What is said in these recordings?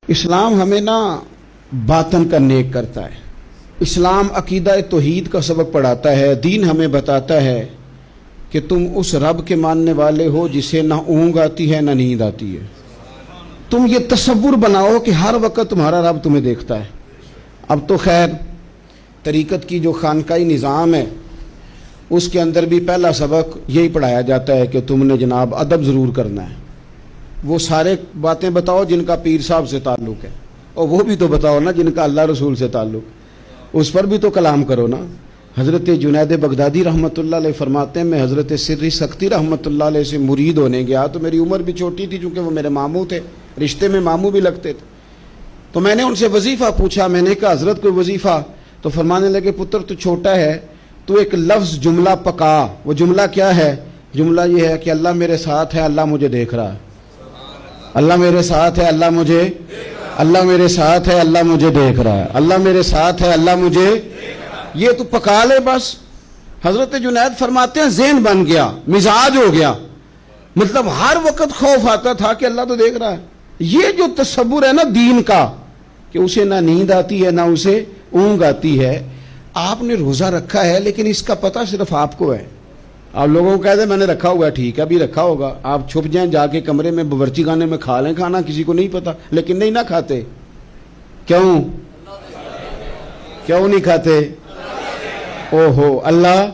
اسلام ہمیں نا باطن کا نیک کرتا ہے۔ اسلام عقیدہ توحید کا سبق پڑھاتا ہے۔ دین ہمیں بتاتا ہے کہ تم اس رب کے ماننے والے ہو جسے نہ اونگ آتی ہے نہ نیند آتی ہے۔ تم یہ تصور بناؤ کہ ہر وقت تمہارا رب تمہیں دیکھتا ہے۔ اب تو خیر طریقت کی جو خانقاہی نظام ہے اس کے اندر بھی پہلا سبق یہی پڑھایا جاتا ہے کہ تم نے جناب ادب ضرور کرنا ہے۔ وہ سارے باتیں بتاؤ جن کا پیر صاحب سے تعلق ہے، اور وہ بھی تو بتاؤ نا جن کا اللہ رسول سے تعلق، اس پر بھی تو کلام کرو نا۔ حضرت جنید بغدادی رحمۃ اللہ علیہ فرماتے ہیں میں حضرت سری سختی رحمۃ اللہ علیہ سے مرید ہونے گیا تو میری عمر بھی چھوٹی تھی، چونکہ وہ میرے ماموں تھے، رشتے میں ماموں بھی لگتے تھے۔ تو میں نے ان سے وظیفہ پوچھا، میں نے کہا حضرت کوئی وظیفہ؟ تو فرمانے لگے پتر تو چھوٹا ہے، تو ایک لفظ جملہ پکا۔ وہ جملہ کیا ہے؟ جملہ یہ ہے کہ اللہ میرے ساتھ ہے، اللہ مجھے دیکھ رہا ہے۔ اللہ میرے ساتھ ہے، اللہ مجھے، اللہ میرے ساتھ ہے، اللہ مجھے دیکھ رہا ہے، اللہ میرے ساتھ ہے، اللہ مجھے، یہ تو پکا لے بس۔ حضرت جنید فرماتے ہیں ذہن بن گیا، مزاج ہو گیا، مطلب ہر وقت خوف آتا تھا کہ اللہ تو دیکھ رہا ہے۔ یہ جو تصور ہے نا دین کا کہ اسے نہ نیند آتی ہے نہ اسے اونگ آتی ہے۔ آپ نے روزہ رکھا ہے لیکن اس کا پتہ صرف آپ کو ہے۔ آپ لوگوں کو کہتے ہیں میں نے رکھا ہوا ہے، ٹھیک ہے ابھی رکھا ہوگا، آپ چھپ جائیں جا کے کمرے میں باورچی خانے میں کھا لیں کھانا، کسی کو نہیں پتا، لیکن نہیں نہ کھاتے۔ کیوں نہیں کھاتے؟ اوہو اللہ،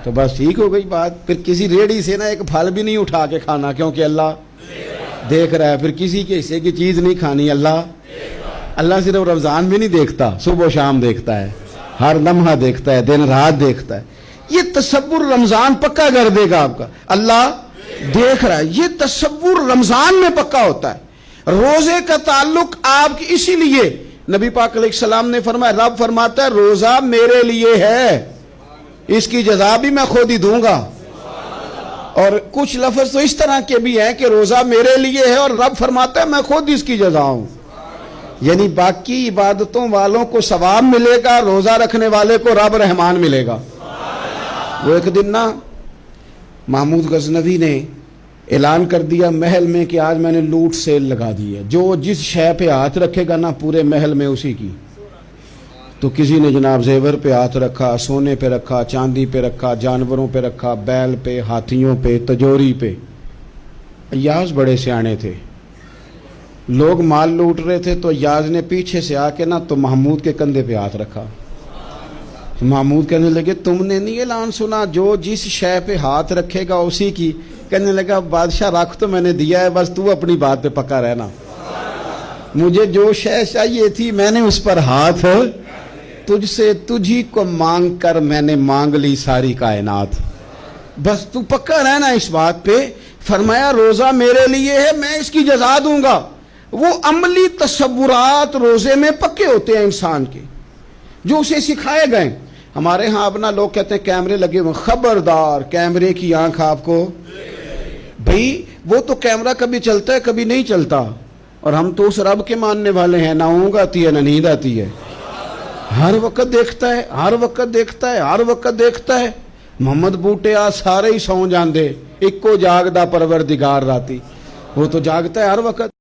تو بس ٹھیک ہو گئی بات۔ پھر کسی ریڑھی سے نا ایک پھل بھی نہیں اٹھا کے کھانا کیونکہ اللہ دیکھ رہا ہے۔ پھر کسی کے حصے کی چیز نہیں کھانی، اللہ صرف رمضان بھی نہیں دیکھتا، صبح و شام دیکھتا ہے، ہر لمحہ دیکھتا ہے، دن رات دیکھتا ہے۔ یہ تصور رمضان پکا کر دے گا آپ کا، اللہ دیکھ رہا ہے۔ یہ تصور رمضان میں پکا ہوتا ہے۔ روزے کا تعلق آپ کی، اسی لیے نبی پاک علیہ السلام نے فرمایا، رب فرماتا ہے روزہ میرے لیے ہے، اس کی جزا بھی میں خود ہی دوں گا۔ اور کچھ لفظ تو اس طرح کے بھی ہیں کہ روزہ میرے لیے ہے اور رب فرماتا ہے میں خود اس کی جزا ہوں۔ یعنی باقی عبادتوں والوں کو ثواب ملے گا، روزہ رکھنے والے کو رب رحمان ملے گا۔ وہ ایک دن نا محمود غزنوی نے اعلان کر دیا محل میں کہ آج میں نے لوٹ سیل لگا دی ہے، جو جس شے پہ ہاتھ رکھے گا نا پورے محل میں اسی کی۔ تو کسی نے جناب زیور پہ ہاتھ رکھا، سونے پہ رکھا، چاندی پہ رکھا، جانوروں پہ رکھا، بیل پہ، ہاتھیوں پہ، تجوری پہ۔ ایاز بڑے سیانے تھے، لوگ مال لوٹ رہے تھے تو ایاز نے پیچھے سے آ کے نا تو محمود کے کندھے پہ ہاتھ رکھا۔ محمود کہنے لگے تم نے نہیں اعلان سنا جو جس شے پہ ہاتھ رکھے گا اسی کی؟ کہنے لگا بادشاہ رکھ تو میں نے دیا ہے، بس تو اپنی بات پہ پکا رہنا، مجھے جو شے چاہیے تھی میں نے اس پر ہاتھ، تجھ سے تجھی کو مانگ کر میں نے مانگ لی ساری کائنات، بس تو پکا رہنا اس بات پہ۔ فرمایا روزہ میرے لیے ہے، میں اس کی جزا دوں گا۔ وہ عملی تصورات روزے میں پکے ہوتے ہیں انسان کے، جو اسے سکھائے گئے۔ ہمارے ہاں اپنا لوگ کہتے ہیں کیمرے لگے ہوئے، خبردار کیمرے کی آنکھ آپ کو، بھئی وہ تو کیمرہ کبھی چلتا ہے کبھی نہیں چلتا، اور ہم تو اس رب کے ماننے والے ہیں، نہ اونگ آتی ہے نہ نیند آتی ہے، ہر وقت دیکھتا ہے، ہر وقت دیکھتا ہے، ہر وقت دیکھتا ہے۔ محمد بوٹے آ سارے ہی سو جاندے، ایک کو جاگدا پروردگار راتی، وہ تو جاگتا ہے ہر وقت۔